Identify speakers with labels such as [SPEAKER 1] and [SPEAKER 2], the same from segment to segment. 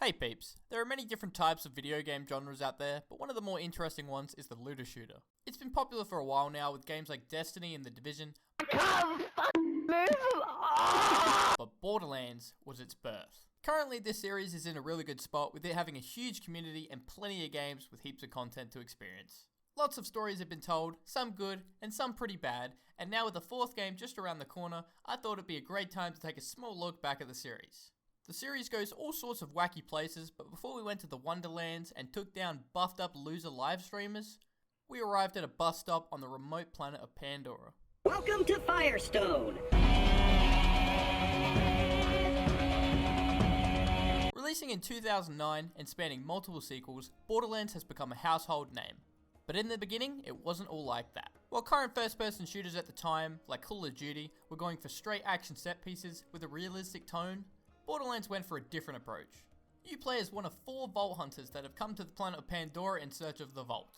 [SPEAKER 1] Hey peeps, there are many different types of video game genres out there, but one of the more interesting ones is the looter shooter. It's been popular for a while now with games like Destiny and The Division, but Borderlands was its birth. Currently this series is in a really good spot with it having a huge community and plenty of games with heaps of content to experience. Lots of stories have been told, some good and some pretty bad, and now with the fourth game just around the corner, I thought it'd be a great time to take a small look back at the series. The series goes all sorts of wacky places, but before we went to the Wonderlands and took down buffed up loser live streamers, we arrived at a bus stop on the remote planet of Pandora.
[SPEAKER 2] Welcome to Firestone!
[SPEAKER 1] Releasing in 2009 and spanning multiple sequels, Borderlands has become a household name. But in the beginning, it wasn't all like that. While current first-person shooters at the time, like Call of Duty, were going for straight action set pieces with a realistic tone, Borderlands went for a different approach. You play as one of 4 vault hunters that have come to the planet of Pandora in search of the vault,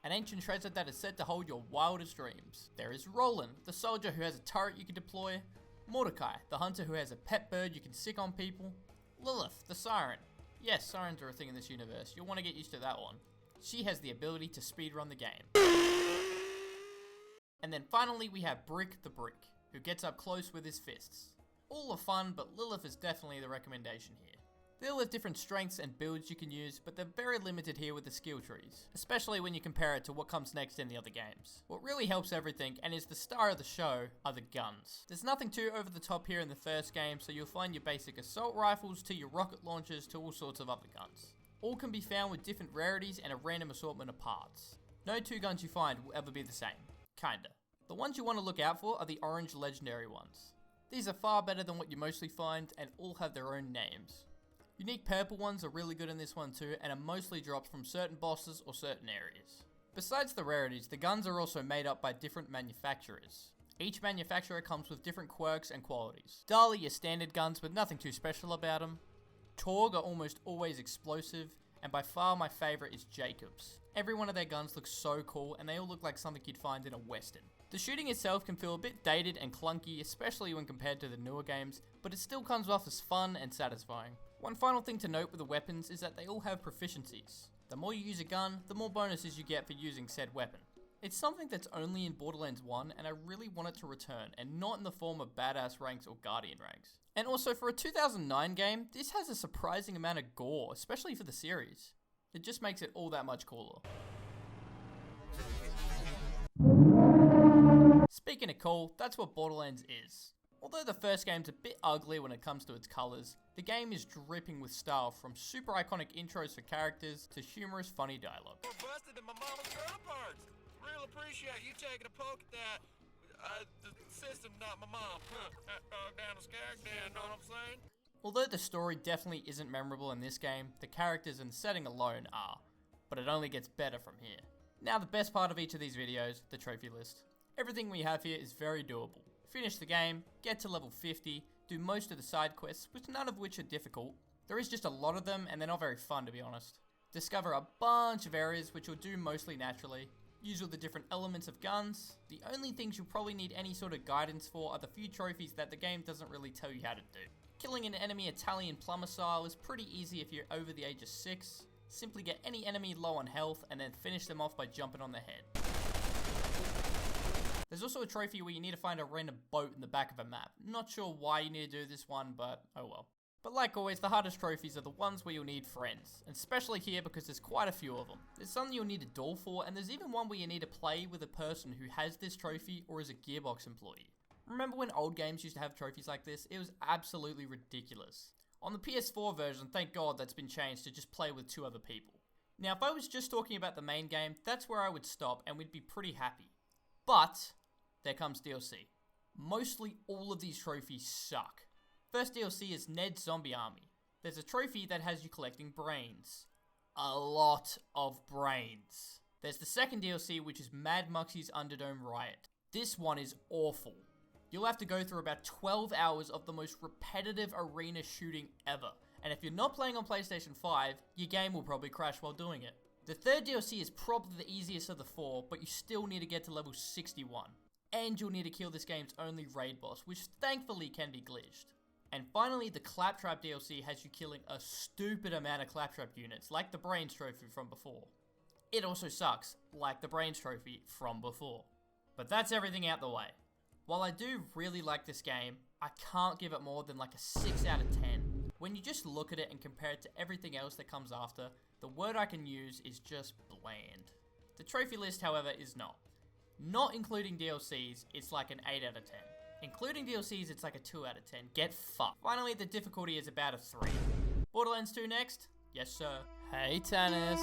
[SPEAKER 1] an ancient treasure that is said to hold your wildest dreams. There is Roland, the soldier who has a turret you can deploy, Mordecai, the hunter who has a pet bird you can sick on people, Lilith, the siren. Yes, sirens are a thing in this universe, you'll want to get used to that one. She has the ability to speedrun the game. And then finally we have Brick the Brick, who gets up close with his fists. All are fun, but Lilith is definitely the recommendation here. They all have different strengths and builds you can use, but they're very limited here with the skill trees, especially when you compare it to what comes next in the other games. What really helps everything, and is the star of the show, are the guns. There's nothing too over the top here in the first game, so you'll find your basic assault rifles to your rocket launchers to all sorts of other guns. All can be found with different rarities and a random assortment of parts. No 2 guns you find will ever be the same. Kinda. The ones you want to look out for are the orange legendary ones. These are far better than what you mostly find and all have their own names. Unique purple ones are really good in this one too and are mostly dropped from certain bosses or certain areas. Besides the rarities, the guns are also made up by different manufacturers. Each manufacturer comes with different quirks and qualities. Dali are standard guns with nothing too special about them. Torg are almost always explosive, and by far my favourite is Jacobs. Every one of their guns looks so cool and they all look like something you'd find in a western. The shooting itself can feel a bit dated and clunky, especially when compared to the newer games, but it still comes off as fun and satisfying. One final thing to note with the weapons is that they all have proficiencies. The more you use a gun, the more bonuses you get for using said weapon. It's something that's only in Borderlands 1 and I really want it to return, and not in the form of badass ranks or guardian ranks. And also for a 2009 game, this has a surprising amount of gore, especially for the series. It just makes it all that much cooler. Speaking of cool, that's what Borderlands is. Although the first game's a bit ugly when it comes to its colours, the game is dripping with style from super iconic intros for characters to humorous funny dialogue.
[SPEAKER 3] We're busted in my mama's girl parts. Real appreciate you taking a poke at that. The system, not my mom. Down the character, you know what I'm saying?
[SPEAKER 1] Although the story definitely isn't memorable in this game, the characters and setting alone are, but it only gets better from here. Now the best part of each of these videos, the trophy list. Everything we have here is very doable. Finish the game, get to level 50, do most of the side quests, which none of which are difficult. There is just a lot of them and they're not very fun to be honest. Discover a bunch of areas which you'll do mostly naturally. Use all the different elements of guns. The only things you'll probably need any sort of guidance for are the few trophies that the game doesn't really tell you how to do. Killing an enemy Italian plumber style is pretty easy if you're over the age of 6. Simply get any enemy low on health and then finish them off by jumping on their head. There's also a trophy where you need to find a random boat in the back of a map. Not sure why you need to do this one, but oh well. But like always, the hardest trophies are the ones where you'll need friends, and especially here because there's quite a few of them. There's some you'll need a duel for, and there's even one where you need to play with a person who has this trophy or is a Gearbox employee. Remember when old games used to have trophies like this? It was absolutely ridiculous. On the PS4 version, thank God that's been changed to just play with 2 other people. Now if I was just talking about the main game, that's where I would stop and we'd be pretty happy. But there comes DLC. Mostly all of these trophies suck. First DLC is Ned's Zombie Army. There's a trophy that has you collecting brains. A lot of brains. There's the second DLC which is Mad Muxie's Underdome Riot. This one is awful. You'll have to go through about 12 hours of the most repetitive arena shooting ever. And if you're not playing on PlayStation 5, your game will probably crash while doing it. The third DLC is probably the easiest of the 4, but you still need to get to level 61. And you'll need to kill this game's only raid boss, which thankfully can be glitched. And finally, the Claptrap DLC has you killing a stupid amount of Claptrap units, like the Brains Trophy from before. It also sucks, like the Brains Trophy from before. But that's everything out the way. While I do really like this game, I can't give it more than like a 6 out of 10. When you just look at it and compare it to everything else that comes after, the word I can use is just bland. The trophy list, however, is not. Not including DLCs, it's like an 8 out of 10. Including DLCs, it's like a 2 out of 10. Get fucked. Finally, the difficulty is about a 3. Borderlands 2 next? Yes, sir. Hey, Tannis.